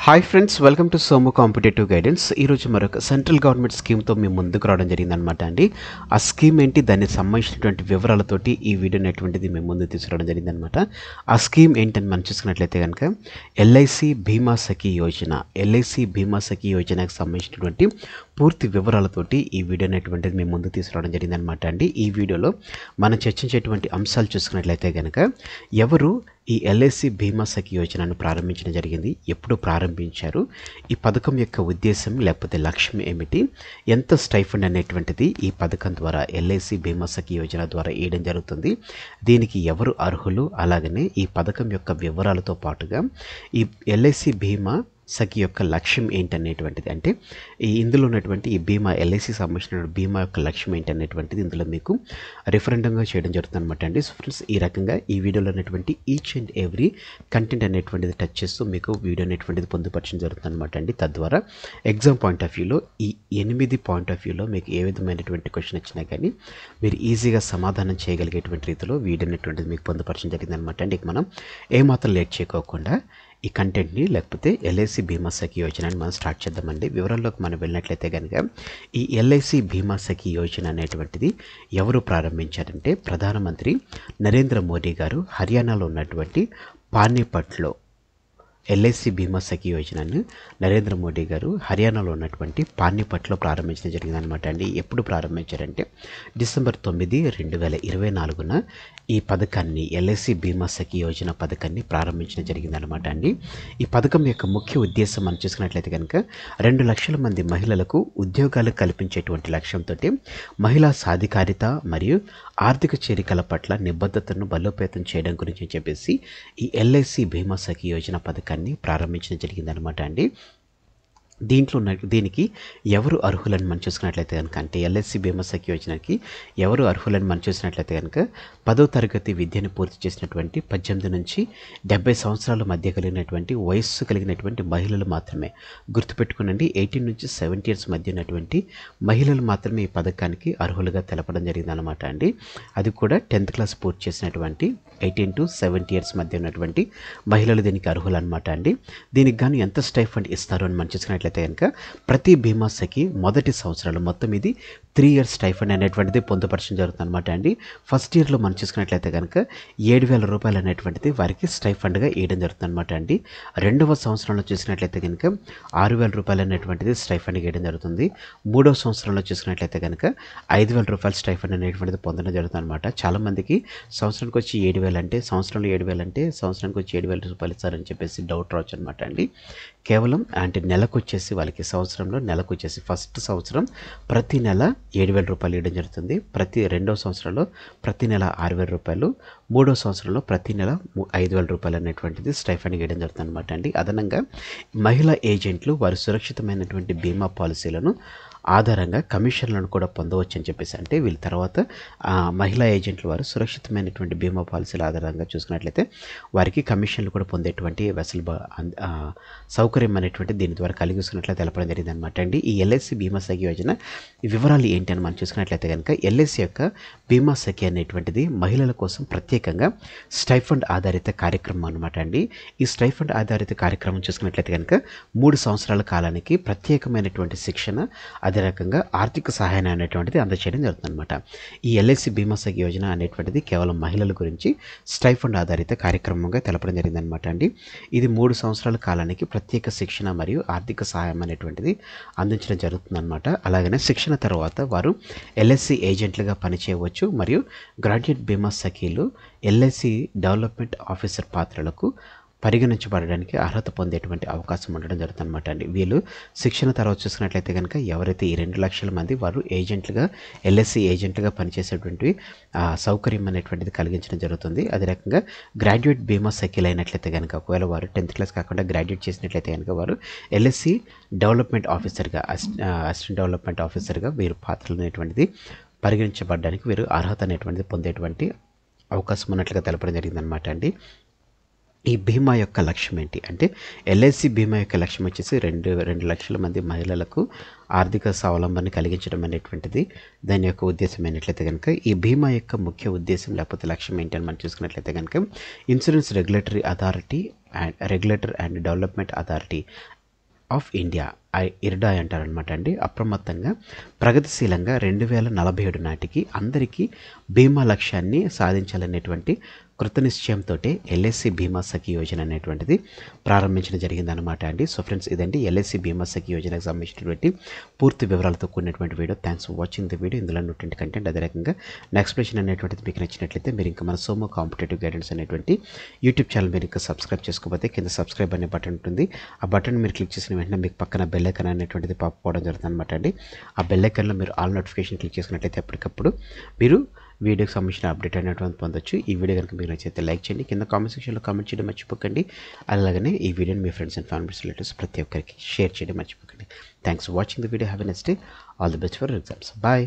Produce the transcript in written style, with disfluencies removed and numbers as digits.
Hi friends, welcome to Somu competitive guidance. ఈరోజు మరొక central government స్కీమ్తో మేము ముందుకు రావడం జరిగిందనమాట అండి. ఆ స్కీమ్ ఏంటి, దానికి సంబంధించినటువంటి వివరాలతోటి ఈ వీడియో అనేటువంటిది మేము ముందు తీసుకురావడం జరిగిందనమాట. ఆ స్కీమ్ ఏంటని మనం చూసుకున్నట్లయితే కనుక ఎల్ఐసి బీమా సఖీ యోజన. ఎల్ఐసి బీమా సఖీ యోజనకు సంబంధించినటువంటి పూర్తి వివరాలతోటి ఈ వీడియో అనేటువంటిది మేము ముందు తీసుకురావడం జరిగిందనమాట అండి. ఈ వీడియోలో మనం చర్చించేటువంటి అంశాలు చూసుకున్నట్లయితే కనుక ఎవరు ఈ ఎల్ఐసి బీమా సఖీ యోజనను ప్రారంభించడం జరిగింది, ఎప్పుడు ప్రారంభించారు, ఈ పథకం యొక్క ఉద్దేశం లేకపోతే లక్ష్యం ఏమిటి, ఎంత స్టైఫండ్ అనేటువంటిది ఈ పథకం ద్వారా ఎల్ఐసి బీమా సఖీ యోజన ద్వారా ఇవ్వడం జరుగుతుంది, దీనికి ఎవరు అర్హులు, అలాగనే ఈ పథకం యొక్క వివరాలతో పాటుగా ఈ ఎల్ఐసి బీమా సఖీ యొక్క లక్ష్యం ఏంటనేటువంటిది, అంటే ఇందులో ఉన్నటువంటి ఈ బీమా ఎల్ఐసికి సంబంధించిన బీమా యొక్క లక్ష్యం ఏంటనేటువంటిది ఇందులో మీకు రిఫరెండంగా చేయడం జరుగుతుంది అనమాట అండి. సో ఫ్రెండ్స్, ఈ రకంగా ఈ వీడియోలో ఉన్నటువంటి ఈచ్ అండ్ ఎవ్రీ కంటెంట్ అనేటువంటిది టచ్ చేస్తూ మీకు వీడియో అనేటువంటిది పొందుపరచడం జరుగుతుంది అనమాట అండి. తద్వారా ఎగ్జామ్ పాయింట్ ఆఫ్ వ్యూలో ఈ 8 పాయింట్ ఆఫ్ వ్యూలో మీకు ఏ విధమైనటువంటి క్వశ్చన్ వచ్చినా కానీ మీరు ఈజీగా సమాధానం చేయగలిగేటువంటి రీతిలో వీడియో అనేటువంటిది మీకు పొందుపరచడం జరిగింది అనమాట అండి. ఇక మనం ఏమాత్రం లేట్ చేయకోకుండా ఈ కంటెంట్ని లేకపోతే ఎల్ఐసి బీమా సఖీ యోజనని మనం స్టార్ట్ చేద్దామండి. వివరాల్లోకి మనం వెళ్ళినట్లయితే కనుక ఈ ఎల్ఐసి బీమా సఖీ యోజన అనేటువంటిది ఎవరు ప్రారంభించారంటే ప్రధానమంత్రి నరేంద్ర మోడీ గారు హర్యానాలో ఉన్నటువంటి పానీపట్లో ఎల్ఐసి బీమా సఖీ యోజనను నరేంద్ర మోడీ గారు హర్యానాలో ఉన్నటువంటి పానీపట్లో ప్రారంభించడం జరిగిందనమాట అండి. ఎప్పుడు ప్రారంభించారంటే డిసెంబర్ 9, 2024 ఈ పథకాన్ని ఎల్ఐసి బీమా సఖీ యోజన పథకాన్ని ప్రారంభించడం జరిగిందనమాట అండి. ఈ పథకం యొక్క ముఖ్య ఉద్దేశం మనం చూసుకున్నట్లయితే కనుక 2 లక్షల మంది మహిళలకు ఉద్యోగాలు కల్పించేటువంటి లక్ష్యంతో మహిళా సాధికారిత మరియు ఆర్థిక చేరికల పట్ల నిబద్ధతను బలోపేతం చేయడం గురించి చెప్పేసి ఈ ఎల్ఐసి బీమా సఖీ యోజన పథకాన్ని ప్రారంభించడం జరిగిందనమాట అండి. దీనికి ఎవరు అర్హులని మనం చూసుకున్నట్లయితే కనుక, అంటే ఎల్ఐసి బీమా సఖీ యోజనకి ఎవరు అర్హులని మనం చూసినట్లయితే కనుక 10వ తరగతి విద్యను పూర్తి చేసినటువంటి 18 నుంచి 70 సంవత్సరాల మధ్య కలిగినటువంటి వయస్సు కలిగినటువంటి మహిళలు మాత్రమే. గుర్తుపెట్టుకునండి, 18 నుంచి 70 ఇయర్స్ మధ్య ఉన్నటువంటి మహిళలు మాత్రమే ఈ పథకానికి అర్హులుగా తెలపడం జరిగిందనమాట అండి. అది కూడా 10th క్లాస్ పూర్తి చేసినటువంటి 18 to 70 ఇయర్స్ మధ్య ఉన్నటువంటి మహిళలు దీనికి అర్హులు అనమాట అండి. దీనికి గాను ఎంత స్టైఫండ్ ఇస్తారు అని మనం చూసుకున్నట్లయితే కనుక ప్రతి బీమా సఖీ మొదటి సంవత్సరాలు మొత్తం ఇది 3 ఇయర్స్ స్టైఫండ్ అనేటువంటిది పొందుపరచడం జరుగుతుంది అనమాట అండి. ఫస్ట్ ఇయర్లో మనం చూసుకున్నట్లయితే కనుక 7,000 రూపాయలు అనేటువంటిది వారికి స్టైఫండ్గా ఇవ్వడం జరుగుతుంది అనమాట అండి. రెండవ సంవత్సరంలో చూసినట్లయితే కనుక 6,000 రూపాయలు అనేటువంటిది స్టైఫండ్గా ఇవ్వడం జరుగుతుంది. మూడవ సంవత్సరంలో చూసుకున్నట్లయితే కనుక 5,000 రూపాయలు స్టైఫండ్ అనేటువంటిది పొందడం జరుగుతుంది అనమాట. చాలామందికి సంవత్సరానికి వచ్చి 7,000 అంటే సంవత్సరంలో 7,000 అంటే సంవత్సరానికి వచ్చి 7,000 రూపాయలు ఇస్తారని చెప్పేసి డౌట్ రావచ్చు అనమాట అండి. కేవలం అంటే నెలకు వచ్చేసి వాళ్ళకి సంవత్సరంలో నెలకు వచ్చేసి ఫస్ట్ సంవత్సరం ప్రతి నెల 7,000 రూపాయలు ఇవ్వడం జరుగుతుంది. రెండవ సంవత్సరంలో ప్రతి నెల 6,000 రూపాయలు, మూడో సంవత్సరంలో ప్రతి నెల 5,000 రూపాయలు అనేటువంటిది స్టైఫండ్ ఇవ్వడం జరుగుతుంది అనమాట అండి. అదనంగా మహిళా ఏజెంట్లు వారి సురక్షితమైనటువంటి బీమా పాలసీలను ఆధారంగా కమిషన్లను కూడా పొందవచ్చు అని చెప్పేసి, అంటే వీళ్ళ తర్వాత మహిళా ఏజెంట్లు వారు సురక్షితమైనటువంటి బీమా పాలసీల ఆధారంగా చూసుకున్నట్లయితే వారికి కమిషన్లు కూడా పొందేటువంటి సౌకర్యం అనేటువంటి దీని ద్వారా కలిగిస్తున్నట్లయితే తెలపడం జరిగింది అనమాట అండి. ఈ ఎల్ఐసి బీమా సఖీ యోజన వివరాలు ఏంటి అని మనం చూసుకున్నట్లయితే కనుక ఎల్ఐసి యొక్క బీమా సఖీ అనేటువంటిది మహిళల కోసం ప్రత్యేకంగా స్టైఫండ్ ఆధారిత కార్యక్రమం అనమాట అండి. ఈ స్టైఫండ్ ఆధారిత కార్యక్రమం చూసుకున్నట్లయితే కనుక 3 సంవత్సరాల కాలానికి ప్రత్యేకమైనటువంటి శిక్షణ, అదే రకంగా ఆర్థిక సహాయం అనేటువంటిది అందచేయడం జరుగుతుంది అనమాట. ఈ ఎల్ఐసి బీమా సఖీ యోజన అనేటువంటిది కేవలం మహిళల గురించి స్టైఫండ్ ఆధారిత కార్యక్రమంగా తెలపడం జరిగింది అనమాట అండి. ఇది 3 సంవత్సరాల కాలానికి ప్రత్యేక శిక్షణ మరియు ఆర్థిక సహాయం అనేటువంటిది అందించడం జరుగుతుంది అనమాట. అలాగనే శిక్షణ తర్వాత వారు ఎల్ఐసి ఏజెంట్లుగా పనిచేయవచ్చు మరియు గ్రాడ్యుయేట్ బీమా సఖీలు ఎల్ఐసి డెవలప్మెంట్ ఆఫీసర్ పాత్రలకు పరిగణించబడడానికి అర్హత పొందేటువంటి అవకాశం ఉండడం జరుగుతుంది అనమాట అండి. వీళ్ళు శిక్షణ తర్వాత చూసుకున్నట్లయితే కనుక ఎవరైతే ఈ 2 లక్షల మంది వారు ఏజెంట్లుగా ఎల్ఐసి ఏజెంట్లుగా పనిచేసేటువంటి సౌకర్యం అనేటువంటిది కలిగించడం జరుగుతుంది. అదే రకంగా గ్రాడ్యుయేట్ బీమా సఖీలు అయినట్లయితే కనుక ఒకవేళ వారు 10th క్లాస్ కాకుండా గ్రాడ్యుయేట్ చేసినట్లయితే కనుక వారు ఎల్ఐసి డెవలప్మెంట్ ఆఫీసర్గా అసిస్టెంట్ డెవలప్మెంట్ ఆఫీసర్గా వీరు పాత్రలు అనేటువంటిది పరిగణించబడడానికి వీరు అర్హత అనేటువంటిది పొందేటువంటి అవకాశం ఉన్నట్లుగా తెలపడం జరిగిందనమాట అండి. ఈ బీమా యొక్క లక్ష్యం ఏంటి అంటే ఎల్ఐసి బీమా యొక్క లక్ష్యం వచ్చేసి 2 లక్షల మంది మహిళలకు ఆర్థిక స్వావలంబన కలిగించడం అనేటువంటిది దాని యొక్క ఉద్దేశం అయినట్లయితే కనుక ఈ బీమా యొక్క ముఖ్య ఉద్దేశం లేకపోతే లక్ష్యం ఏంటి అని మనం చూసుకున్నట్లయితే కనుక insurance regulatory authority and development authority of India IRDA అంటారనమాట అండి అప్రమత్తంగా ప్రగతిశీలంగా 2047 నాటికి అందరికీ బీమా లక్ష్యాన్ని సాధించాలనేటువంటి కృతనిశ్చయంతో ఎల్ఐసి బీమా సఖి యోజన అనేటువంటిది ప్రారంభించడం జరిగిందనమాట అండి. సో ఫ్రెండ్స్ ఇదండి ఎల్ఐసి బీమా సఖి యోజనకు సంబంధించినటువంటి పూర్తి వివరాలతో కూడినటువంటి video. Thanks for watching the video. ఇందులో ఉన్నటువంటి కంటెంట్ అదే రకంగా ఎక్స్ప్లెనేషన్ అనేటువంటిది మీకు నచ్చినట్లయితే మీరు ఇంకా మన సోమో కాంపిటేటివ్ గైడెన్స్ అనేటువంటి యూట్యూబ్ ఛానల్ మీరు ఇంకా సబ్స్క్రైబ్ చేసుకోకపోతే కింద సబ్స్క్రైబ్ అనే బటన్ ఉంటుంది. ఆ బటన్ మీరు క్లిక్ చేసిన వెంటనే మీకు పక్కన బెల్ ఐకాన్ అనేటువంటిది పాప్ అవడం జరుగుతుంది అనమాట అండి. ఆ బెల్ ఐకాన్లో మీరు ఆల్ నోటిఫికేషన్ క్లిక్ చేసుకున్నట్లయితే ఎప్పటికప్పుడు మీరు వీడియోకి సంబంధించిన అప్డేట్ అనేటువంటి పొందొచ్చు. ఈ వీడియో కనుక మీకు నచ్చితే లైక్ చేయండి, కింద కామెంట్ సెక్షన్లో కామెంట్ చేయడం మర్చిపోకండి. అలాగనే ఈ వీడియోని మీ ఫ్రెండ్స్ అండ్ ఫ్యామిలీస్ రిలేటివ్స్ ప్రతి ఒక్కరికి షేర్ చేయడం మర్చిపోకండి. Thanks for watching the video. Have a next day. All the best for results. Bye.